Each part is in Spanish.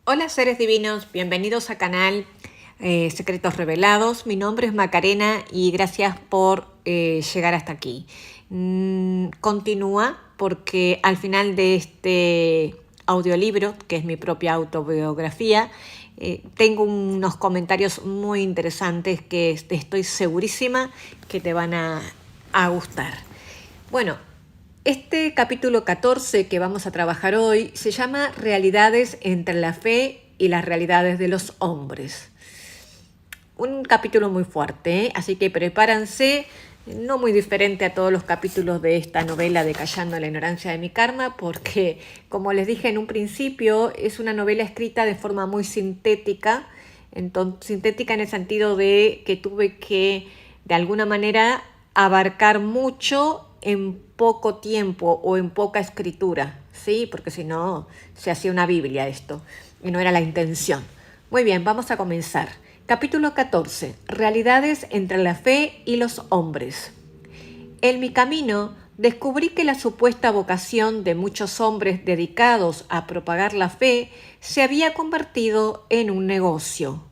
Hola seres divinos, bienvenidos a canal Secretos Revelados. Mi nombre es Macarena y gracias por llegar hasta aquí. Continúa porque al final de este audiolibro, que es mi propia autobiografía, tengo unos comentarios muy interesantes que estoy segurísima que te van a gustar. Bueno, este capítulo 14 que vamos a trabajar hoy se llama Realidades entre la fe y las realidades de los hombres. Un capítulo muy fuerte, así que prepárense, no muy diferente a todos los capítulos de esta novela de Callando la ignorancia de mi karma, porque, como les dije en un principio, es una novela escrita de forma muy sintética, sintética en el sentido de que tuve que, de alguna manera, abarcar mucho en poco tiempo o en poca escritura, ¿sí? Porque si no, se hacía una Biblia esto, y no era la intención. Muy bien, vamos a comenzar. Capítulo 14. Realidades entre la fe y los hombres. En mi camino descubrí que la supuesta vocación de muchos hombres dedicados a propagar la fe se había convertido en un negocio.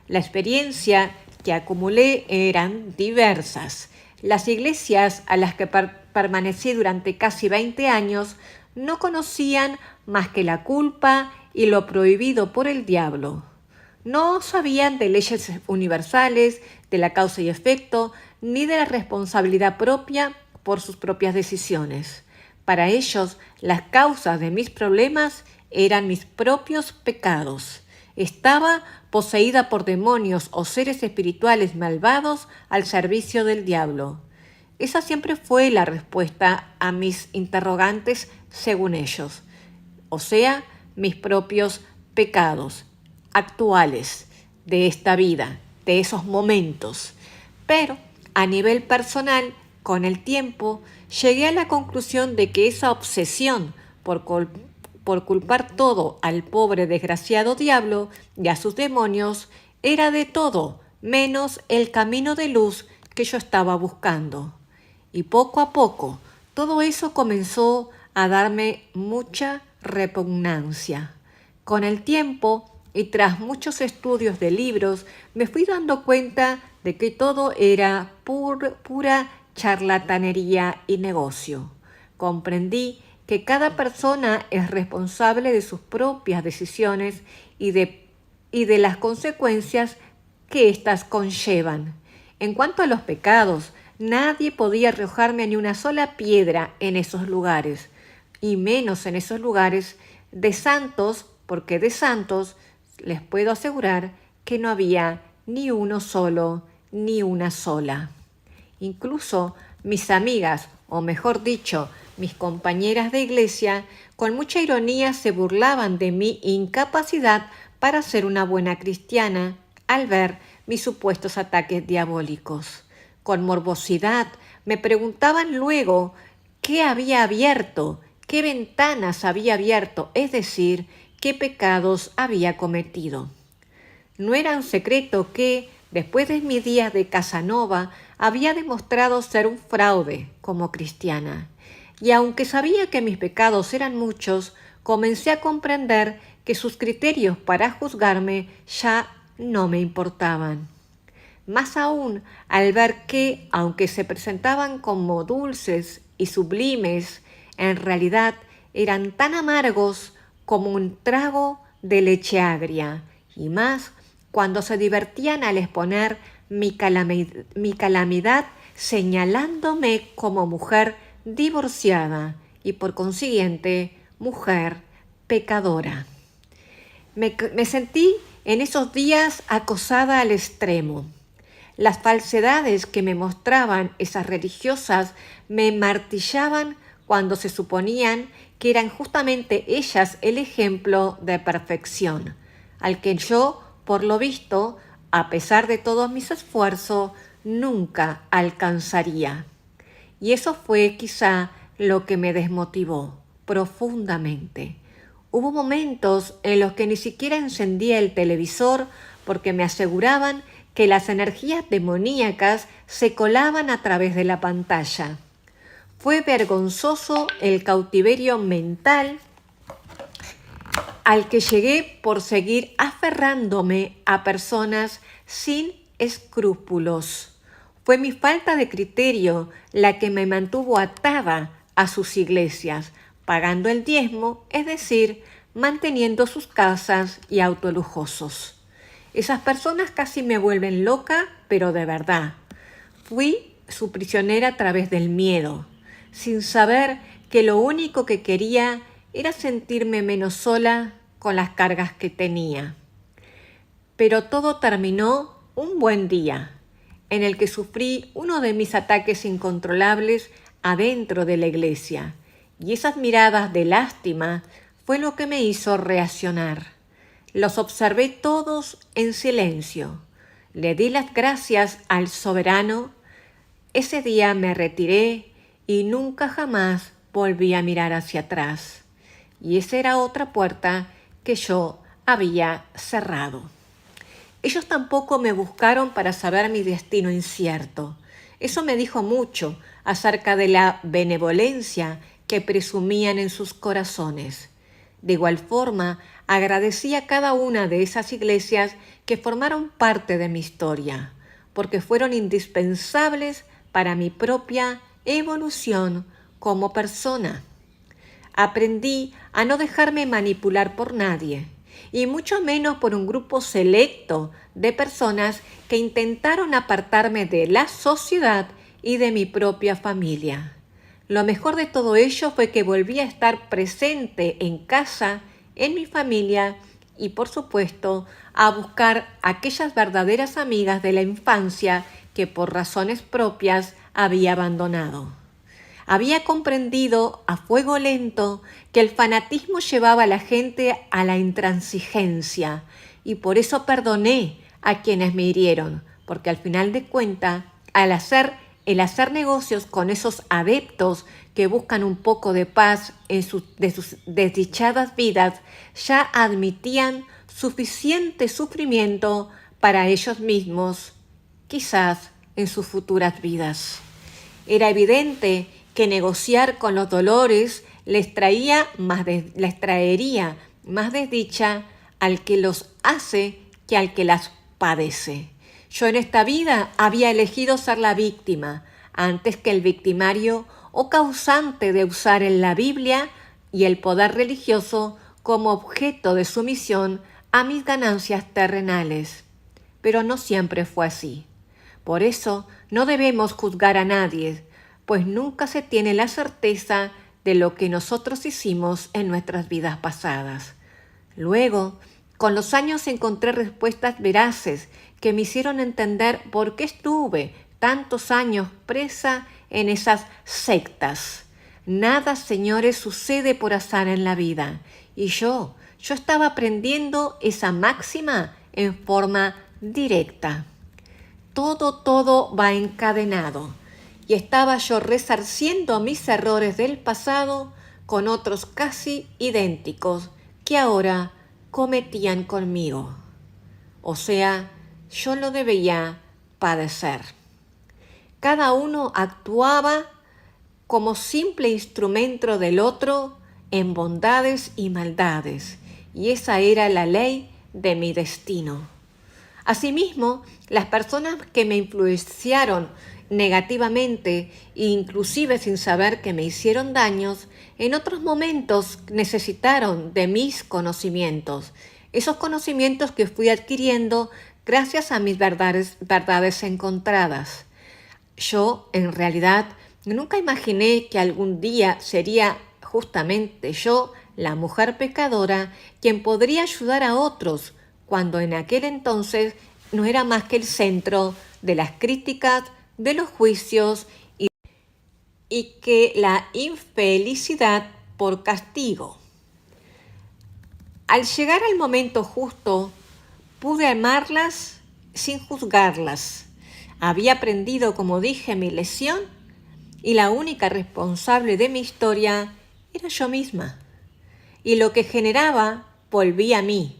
La experiencia que acumulé eran diversas. Las iglesias a las que permanecí durante casi 20 años no conocían más que la culpa y lo prohibido por el diablo. No sabían de leyes universales, de la causa y efecto, ni de la responsabilidad propia por sus propias decisiones. Para ellos, las causas de mis problemas eran mis propios pecados. Estaba poseída por demonios o seres espirituales malvados al servicio del diablo. Esa siempre fue la respuesta a mis interrogantes según ellos, o sea, mis propios pecados actuales de esta vida, de esos momentos. Pero a nivel personal, con el tiempo, llegué a la conclusión de que esa obsesión por culpar todo al pobre desgraciado diablo y a sus demonios era de todo menos el camino de luz que yo estaba buscando. Y poco a poco, todo eso comenzó a darme mucha repugnancia. Con el tiempo y tras muchos estudios de libros, me fui dando cuenta de que todo era pura charlatanería y negocio. Comprendí que cada persona es responsable de sus propias decisiones y de las consecuencias que éstas conllevan. En cuanto a los pecados, nadie podía arrojarme ni una sola piedra en esos lugares, y menos en esos lugares de santos, porque de santos les puedo asegurar que no había ni uno solo, ni una sola. Incluso mis amigas, o mejor dicho, mis compañeras de iglesia, con mucha ironía se burlaban de mi incapacidad para ser una buena cristiana al ver mis supuestos ataques diabólicos. Con morbosidad me preguntaban luego qué había abierto, qué ventanas había abierto, es decir, qué pecados había cometido. No era un secreto que, después de mis días de Casanova, había demostrado ser un fraude como cristiana. Y aunque sabía que mis pecados eran muchos, comencé a comprender que sus criterios para juzgarme ya no me importaban. Más aún al ver que, aunque se presentaban como dulces y sublimes, en realidad eran tan amargos como un trago de leche agria, y más cuando se divertían al exponer mi calamidad señalándome como mujer divorciada y por consiguiente mujer pecadora. Me sentí en esos días acosada al extremo. Las falsedades que me mostraban esas religiosas me martillaban cuando se suponían que eran justamente ellas el ejemplo de perfección, al que yo, por lo visto, a pesar de todos mis esfuerzos, nunca alcanzaría. Y eso fue quizá lo que me desmotivó profundamente. Hubo momentos en los que ni siquiera encendía el televisor porque me aseguraban que las energías demoníacas se colaban a través de la pantalla. Fue vergonzoso el cautiverio mental al que llegué por seguir aferrándome a personas sin escrúpulos. Fue mi falta de criterio la que me mantuvo atada a sus iglesias, pagando el diezmo, es decir, manteniendo sus casas y autos lujosos. Esas personas casi me vuelven loca, pero de verdad. Fui su prisionera a través del miedo, sin saber que lo único que quería era sentirme menos sola con las cargas que tenía. Pero todo terminó un buen día, en el que sufrí uno de mis ataques incontrolables adentro de la iglesia, y esas miradas de lástima fue lo que me hizo reaccionar. Los observé todos en silencio. Le di las gracias al soberano. Ese día me retiré y nunca jamás volví a mirar hacia atrás. Y esa era otra puerta que yo había cerrado. Ellos tampoco me buscaron para saber mi destino incierto. Eso me dijo mucho acerca de la benevolencia que presumían en sus corazones. De igual forma, agradecí a cada una de esas iglesias que formaron parte de mi historia, porque fueron indispensables para mi propia evolución como persona. Aprendí a no dejarme manipular por nadie, y mucho menos por un grupo selecto de personas que intentaron apartarme de la sociedad y de mi propia familia. Lo mejor de todo ello fue que volví a estar presente en casa, en mi familia y, por supuesto, a buscar aquellas verdaderas amigas de la infancia que por razones propias había abandonado. Había comprendido a fuego lento que el fanatismo llevaba a la gente a la intransigencia y por eso perdoné a quienes me hirieron, porque al final de cuentas, el hacer negocios con esos adeptos que buscan un poco de paz de sus desdichadas vidas, ya admitían suficiente sufrimiento para ellos mismos, quizás en sus futuras vidas. Era evidente que negociar con los dolores les traería más desdicha al que los hace que al que las padece. Yo en esta vida había elegido ser la víctima antes que el victimario o causante de usar en la Biblia y el poder religioso como objeto de sumisión a mis ganancias terrenales. Pero no siempre fue así. Por eso no debemos juzgar a nadie, pues nunca se tiene la certeza de lo que nosotros hicimos en nuestras vidas pasadas. Luego, con los años encontré respuestas veraces que me hicieron entender por qué estuve tantos años presa en esas sectas. Nada, señores, sucede por azar en la vida. Y yo estaba aprendiendo esa máxima en forma directa. Todo va encadenado. Y estaba yo resarciendo mis errores del pasado con otros casi idénticos que ahora cometían conmigo. O sea, yo lo debía padecer. Cada uno actuaba como simple instrumento del otro en bondades y maldades, y esa era la ley de mi destino. Asimismo, las personas que me influenciaron negativamente, inclusive sin saber que me hicieron daños, en otros momentos necesitaron de mis conocimientos, esos conocimientos que fui adquiriendo gracias a mis verdades encontradas. Yo, en realidad, nunca imaginé que algún día sería justamente yo, la mujer pecadora, quien podría ayudar a otros, cuando en aquel entonces no era más que el centro de las críticas, de los juicios y que la infelicidad por castigo. Al llegar al momento justo, pude amarlas sin juzgarlas. Había aprendido, como dije, mi lección y la única responsable de mi historia era yo misma. Y lo que generaba volvía a mí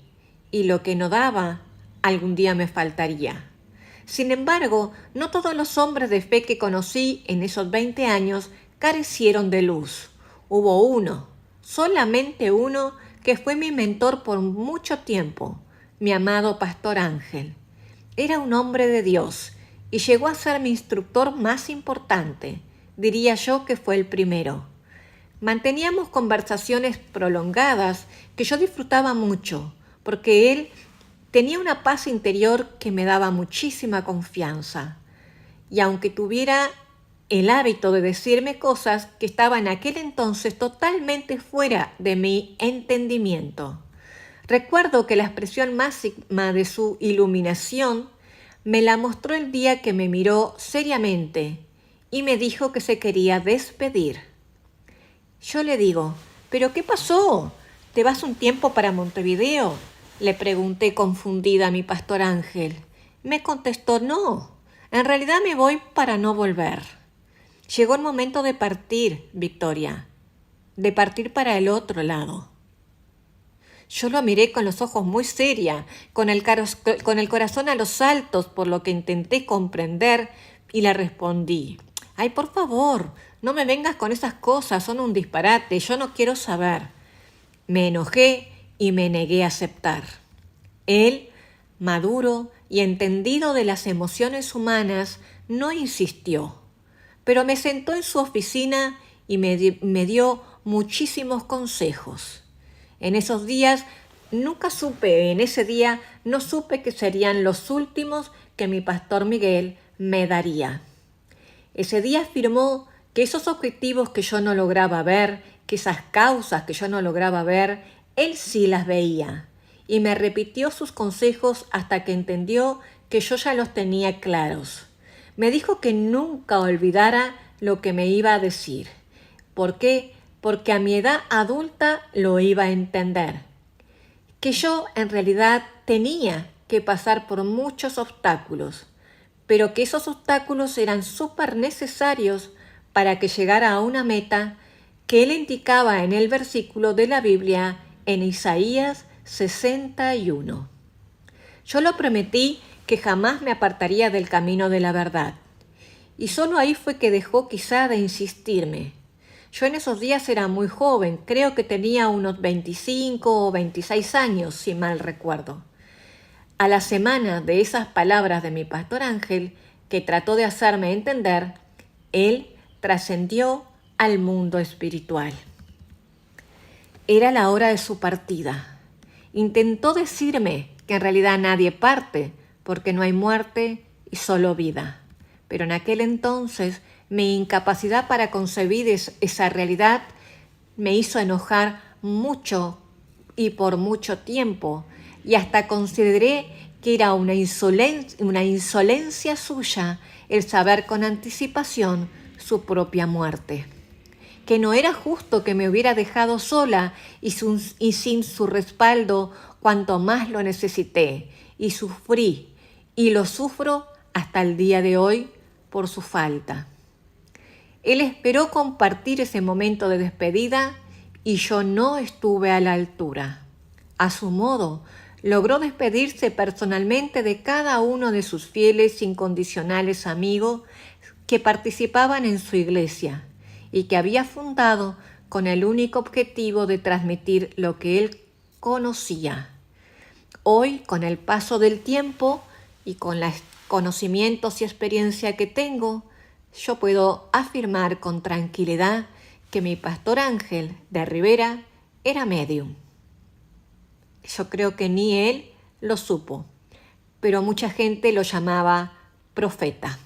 y lo que no daba algún día me faltaría. Sin embargo, no todos los hombres de fe que conocí en esos 20 años carecieron de luz. Hubo uno, solamente uno, que fue mi mentor por mucho tiempo, mi amado Pastor Ángel. Era un hombre de Dios y llegó a ser mi instructor más importante. Diría yo que fue el primero. Manteníamos conversaciones prolongadas que yo disfrutaba mucho, porque él tenía una paz interior que me daba muchísima confianza. Y aunque tuviera el hábito de decirme cosas que estaban en aquel entonces totalmente fuera de mi entendimiento. Recuerdo que la expresión máxima de su iluminación me la mostró el día que me miró seriamente y me dijo que se quería despedir. Yo le digo, ¿pero qué pasó? ¿Te vas un tiempo para Montevideo? Le pregunté confundida a mi Pastor Ángel. Me contestó, no, en realidad me voy para no volver. Llegó el momento de partir, Victoria, de partir para el otro lado. Yo lo miré con los ojos muy seria, con el corazón a los saltos, por lo que intenté comprender y le respondí, ay, por favor, no me vengas con esas cosas, son un disparate, yo no quiero saber. Me enojé y me negué a aceptar. Él, maduro y entendido de las emociones humanas, no insistió, pero me sentó en su oficina y me dio muchísimos consejos. En ese día no supe que serían los últimos que mi Pastor Miguel me daría. Ese día afirmó que esos objetivos que yo no lograba ver, que esas causas que yo no lograba ver, él sí las veía. Y me repitió sus consejos hasta que entendió que yo ya los tenía claros. Me dijo que nunca olvidara lo que me iba a decir. ¿Por qué? Porque a mi edad adulta lo iba a entender. Que yo en realidad tenía que pasar por muchos obstáculos, pero que esos obstáculos eran súper necesarios para que llegara a una meta que él indicaba en el versículo de la Biblia en Isaías 61. Yo lo prometí que jamás me apartaría del camino de la verdad, y solo ahí fue que dejó quizá de insistirme. Yo en esos días era muy joven, creo que tenía unos 25 o 26 años, si mal recuerdo. A la semana de esas palabras de mi Pastor Ángel, que trató de hacerme entender, él trascendió al mundo espiritual. Era la hora de su partida. Intentó decirme que en realidad nadie parte, porque no hay muerte y solo vida. Pero en aquel entonces mi incapacidad para concebir esa realidad me hizo enojar mucho y por mucho tiempo, y hasta consideré que era una insolencia suya el saber con anticipación su propia muerte. Que no era justo que me hubiera dejado sola y sin su respaldo cuanto más lo necesité, y sufrí, y lo sufro hasta el día de hoy por su falta. Él esperó compartir ese momento de despedida y yo no estuve a la altura. A su modo, logró despedirse personalmente de cada uno de sus fieles incondicionales amigos que participaban en su iglesia y que había fundado con el único objetivo de transmitir lo que él conocía. Hoy, con el paso del tiempo y con los conocimientos y experiencia que tengo, yo puedo afirmar con tranquilidad que mi Pastor Ángel de Rivera era médium. Yo creo que ni él lo supo, pero mucha gente lo llamaba profeta.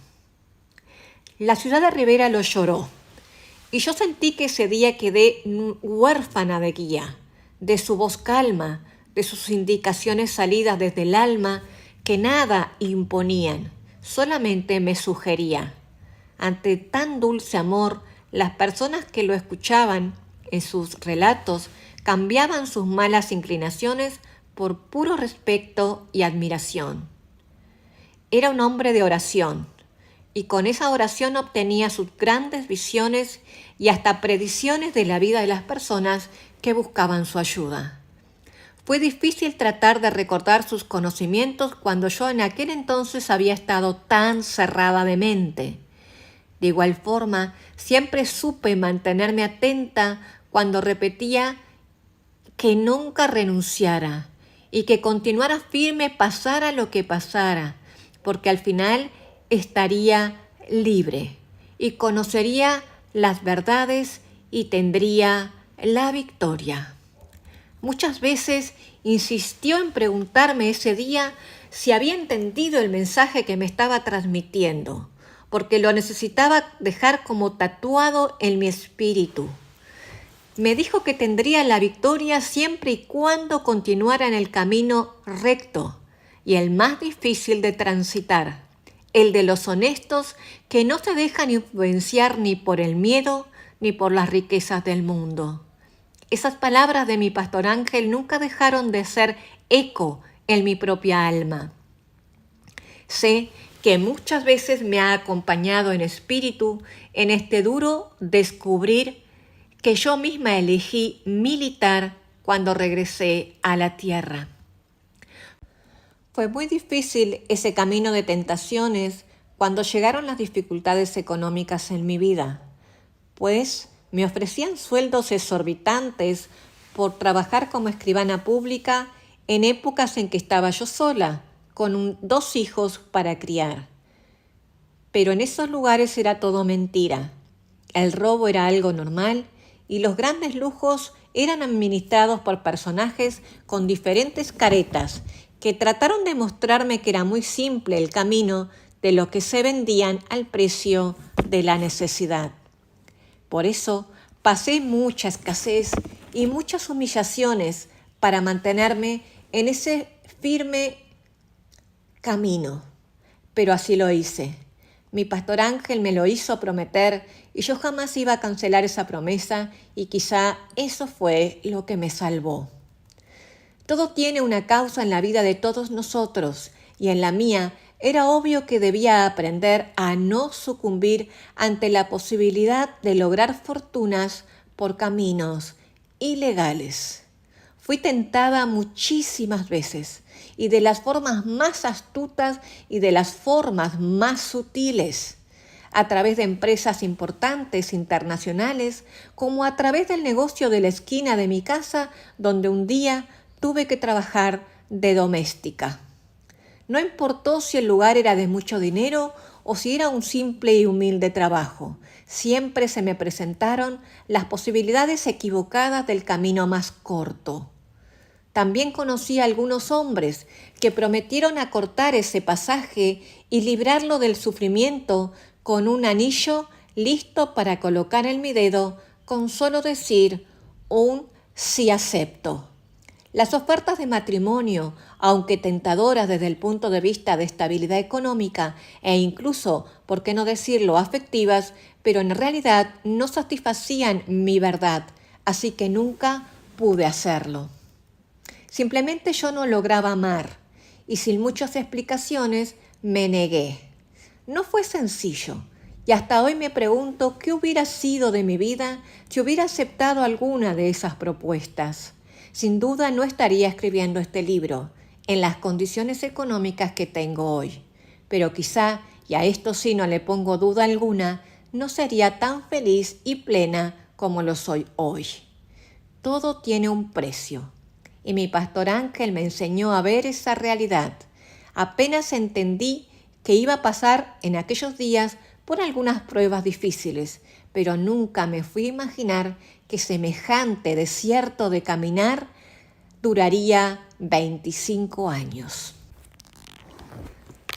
La ciudad de Rivera lo lloró, y yo sentí que ese día quedé huérfana de guía, de su voz calma, de sus indicaciones salidas desde el alma que nada imponían, solamente me sugería. Ante tan dulce amor, las personas que lo escuchaban en sus relatos cambiaban sus malas inclinaciones por puro respeto y admiración. Era un hombre de oración, y con esa oración obtenía sus grandes visiones y hasta predicciones de la vida de las personas que buscaban su ayuda. Fue difícil tratar de recordar sus conocimientos cuando yo en aquel entonces había estado tan cerrada de mente. De igual forma, siempre supe mantenerme atenta cuando repetía que nunca renunciara y que continuara firme pasara lo que pasara, porque al final estaría libre y conocería las verdades y tendría la victoria. Muchas veces insistió en preguntarme ese día si había entendido el mensaje que me estaba transmitiendo, porque lo necesitaba dejar como tatuado en mi espíritu. Me dijo que tendría la victoria siempre y cuando continuara en el camino recto y el más difícil de transitar, el de los honestos que no se dejan influenciar ni por el miedo ni por las riquezas del mundo. Esas palabras de mi pastor Ángel nunca dejaron de ser eco en mi propia alma. Sé que muchas veces me ha acompañado en espíritu en este duro descubrir que yo misma elegí militar cuando regresé a la tierra. Fue muy difícil ese camino de tentaciones cuando llegaron las dificultades económicas en mi vida, pues me ofrecían sueldos exorbitantes por trabajar como escribana pública en épocas en que estaba yo sola, con 2 hijos para criar. Pero en esos lugares era todo mentira. El robo era algo normal y los grandes lujos eran administrados por personajes con diferentes caretas que trataron de mostrarme que era muy simple el camino de lo que se vendían al precio de la necesidad. Por eso pasé mucha escasez y muchas humillaciones para mantenerme en ese firme camino. Pero así lo hice. Mi pastor Ángel me lo hizo prometer y yo jamás iba a cancelar esa promesa y quizá eso fue lo que me salvó. Todo tiene una causa en la vida de todos nosotros y en la mía era obvio que debía aprender a no sucumbir ante la posibilidad de lograr fortunas por caminos ilegales. Fui tentada muchísimas veces y de las formas más astutas y de las formas más sutiles, a través de empresas importantes internacionales, como a través del negocio de la esquina de mi casa, donde un día tuve que trabajar de doméstica. No importó si el lugar era de mucho dinero o si era un simple y humilde trabajo. Siempre se me presentaron las posibilidades equivocadas del camino más corto. También conocí a algunos hombres que prometieron acortar ese pasaje y librarlo del sufrimiento con un anillo listo para colocar en mi dedo con solo decir un sí acepto. Las ofertas de matrimonio, aunque tentadoras desde el punto de vista de estabilidad económica e incluso, por qué no decirlo, afectivas, pero en realidad no satisfacían mi verdad, así que nunca pude hacerlo. Simplemente yo no lograba amar y sin muchas explicaciones me negué. No fue sencillo y hasta hoy me pregunto qué hubiera sido de mi vida si hubiera aceptado alguna de esas propuestas. Sin duda no estaría escribiendo este libro en las condiciones económicas que tengo hoy, pero quizá, y a esto sí no le pongo duda alguna, no sería tan feliz y plena como lo soy hoy. Todo tiene un precio. Y mi pastor Ángel me enseñó a ver esa realidad. Apenas entendí que iba a pasar en aquellos días por algunas pruebas difíciles, pero nunca me fui a imaginar que semejante desierto de caminar duraría 25 años.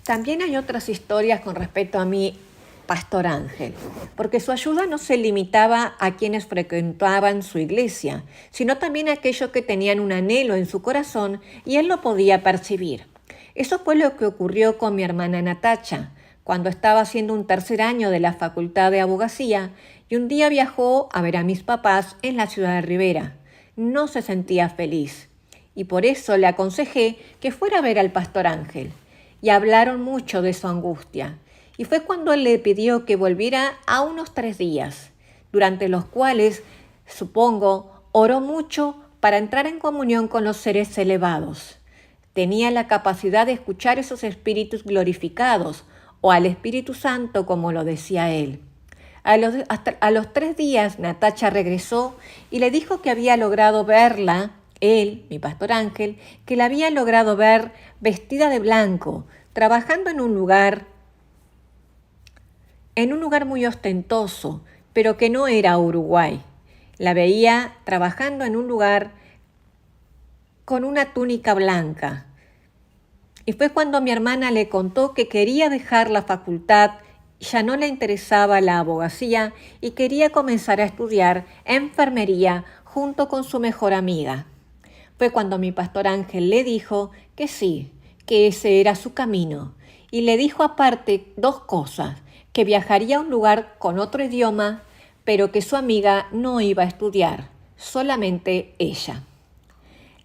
También hay otras historias con respecto a mi pastor Ángel, porque su ayuda no se limitaba a quienes frecuentaban su iglesia, sino también a aquellos que tenían un anhelo en su corazón y él lo podía percibir. Eso fue lo que ocurrió con mi hermana Natacha, cuando estaba haciendo un 3er año de la Facultad de Abogacía y un día viajó a ver a mis papás en la ciudad de Rivera. No se sentía feliz y por eso le aconsejé que fuera a ver al pastor Ángel y hablaron mucho de su angustia. Y fue cuando él le pidió que volviera a unos 3 días, durante los cuales, supongo, oró mucho para entrar en comunión con los seres elevados. Tenía la capacidad de escuchar esos espíritus glorificados, o al Espíritu Santo, como lo decía él. A los 3 días, Natacha regresó y le dijo que había logrado verla Él, mi pastor Ángel, que la había logrado ver vestida de blanco, trabajando en un lugar muy ostentoso, pero que no era Uruguay. La veía trabajando en un lugar con una túnica blanca. Y fue cuando mi hermana le contó que quería dejar la facultad, ya no le interesaba la abogacía y quería comenzar a estudiar enfermería junto con su mejor amiga. Fue cuando mi pastor Ángel le dijo que sí, que ese era su camino. Y le dijo aparte dos cosas, que viajaría a un lugar con otro idioma, pero que su amiga no iba a estudiar, solamente ella.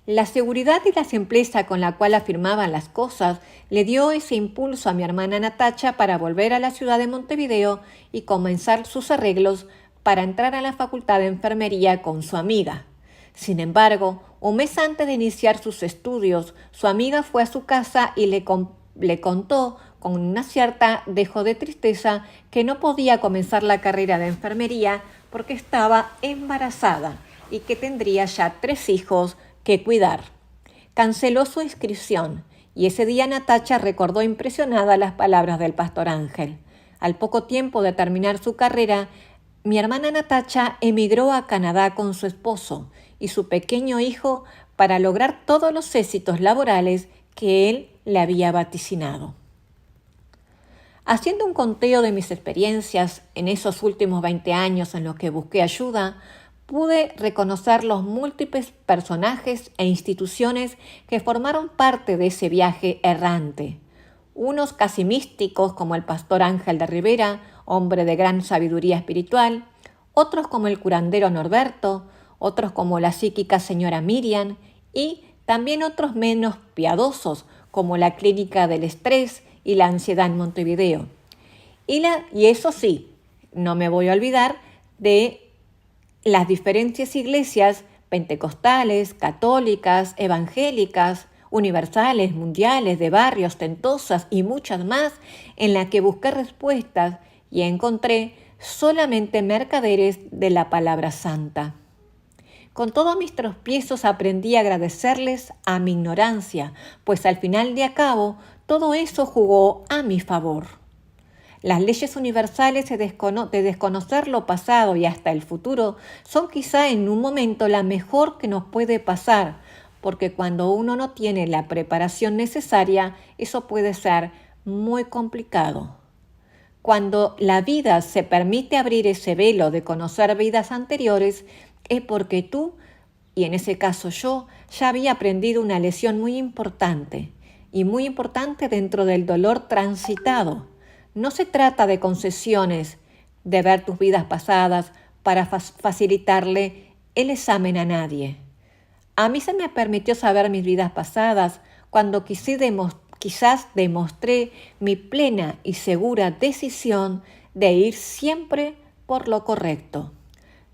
La seguridad y la simpleza con la cual afirmaban las cosas le dio ese impulso a mi hermana Natacha para volver a la ciudad de Montevideo y comenzar sus arreglos para entrar a la facultad de enfermería con su amiga. Sin embargo, un mes antes de iniciar sus estudios, su amiga fue a su casa y le contó con una cierta dejo de tristeza que no podía comenzar la carrera de enfermería porque estaba embarazada y que tendría ya 3 hijos que cuidar. Canceló su inscripción y ese día Natacha recordó impresionada las palabras del pastor Ángel. Al poco tiempo de terminar su carrera, mi hermana Natacha emigró a Canadá con su esposo y su pequeño hijo para lograr todos los éxitos laborales que él le había vaticinado. Haciendo un conteo de mis experiencias en esos últimos 20 años en los que busqué ayuda, pude reconocer los múltiples personajes e instituciones que formaron parte de ese viaje errante. Unos casi místicos como el pastor Ángel de Rivera, hombre de gran sabiduría espiritual, otros como el curandero Norberto, otros como la psíquica señora Miriam y también otros menos piadosos como la clínica del estrés y la ansiedad en Montevideo. Y eso sí, no me voy a olvidar de las diferentes iglesias pentecostales, católicas, evangélicas, universales, mundiales, de barrios, ostentosas y muchas más, en las que busqué respuestas y encontré solamente mercaderes de la palabra santa. Con todos mis tropiezos aprendí a agradecerles a mi ignorancia, pues al final de cabo todo eso jugó a mi favor. Las leyes universales de desconocer lo pasado y hasta el futuro son quizá en un momento la mejor que nos puede pasar, porque cuando uno no tiene la preparación necesaria, eso puede ser muy complicado. Cuando la vida se permite abrir ese velo de conocer vidas anteriores, es porque tú, y en ese caso yo, ya había aprendido una lección muy importante, y muy importante dentro del dolor transitado. No se trata de concesiones, de ver tus vidas pasadas para facilitarle el examen a nadie. A mí se me permitió saber mis vidas pasadas cuando quizás demostré mi plena y segura decisión de ir siempre por lo correcto.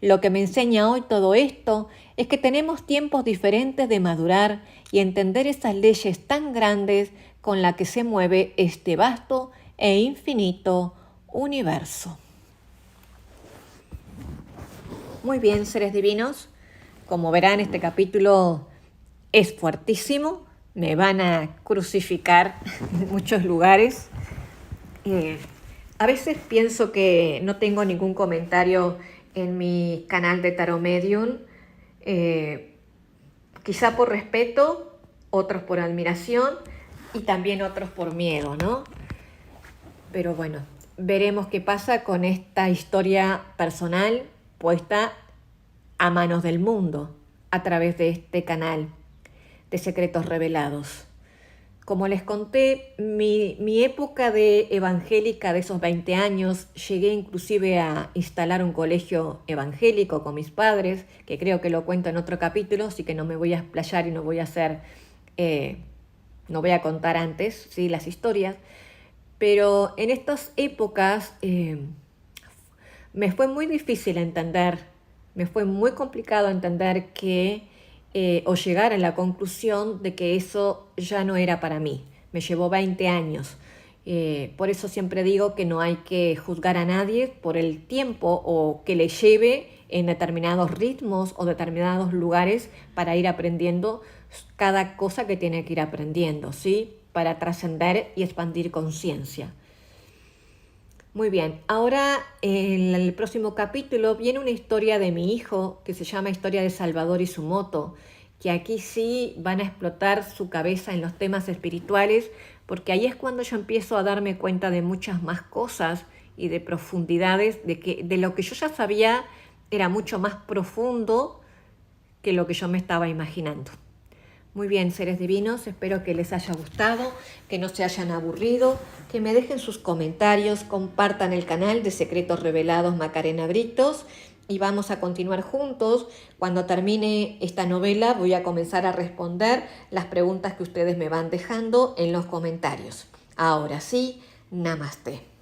Lo que me enseña hoy todo esto es que tenemos tiempos diferentes de madurar y entender esas leyes tan grandes con las que se mueve este vasto e infinito universo. Muy bien, seres divinos, como verán, este capítulo es fuertísimo, me van a crucificar en muchos lugares. A veces pienso que no tengo ningún comentario en mi canal de Tarot Medium, quizá por respeto, otros por admiración y también otros por miedo, ¿no? Pero bueno, veremos qué pasa con esta historia personal puesta a manos del mundo a través de este canal de Secretos Revelados. Como les conté, mi época de evangélica de esos 20 años, llegué inclusive a instalar un colegio evangélico con mis padres, que creo que lo cuento en otro capítulo, así que no me voy a explayar y no voy a contar antes, ¿sí?, las historias. Pero en estas épocas me fue muy difícil entender, me fue muy complicado entender o llegar a la conclusión de que eso ya no era para mí. Me llevó 20 años. Por eso siempre digo que no hay que juzgar a nadie por el tiempo o que le lleve en determinados ritmos o determinados lugares para ir aprendiendo cada cosa que tiene que ir aprendiendo, ¿sí? Para trascender y expandir conciencia. Muy bien, ahora en el próximo capítulo viene una historia de mi hijo que se llama Historia de Salvador y su moto, que aquí sí van a explotar su cabeza en los temas espirituales, porque ahí es cuando yo empiezo a darme cuenta de muchas más cosas y de profundidades, de lo que yo ya sabía era mucho más profundo que lo que yo me estaba imaginando. Muy bien, seres divinos, espero que les haya gustado, que no se hayan aburrido, que me dejen sus comentarios, compartan el canal de Secretos Revelados Macarena Britos y vamos a continuar juntos. Cuando termine esta novela voy a comenzar a responder las preguntas que ustedes me van dejando en los comentarios. Ahora sí, namaste.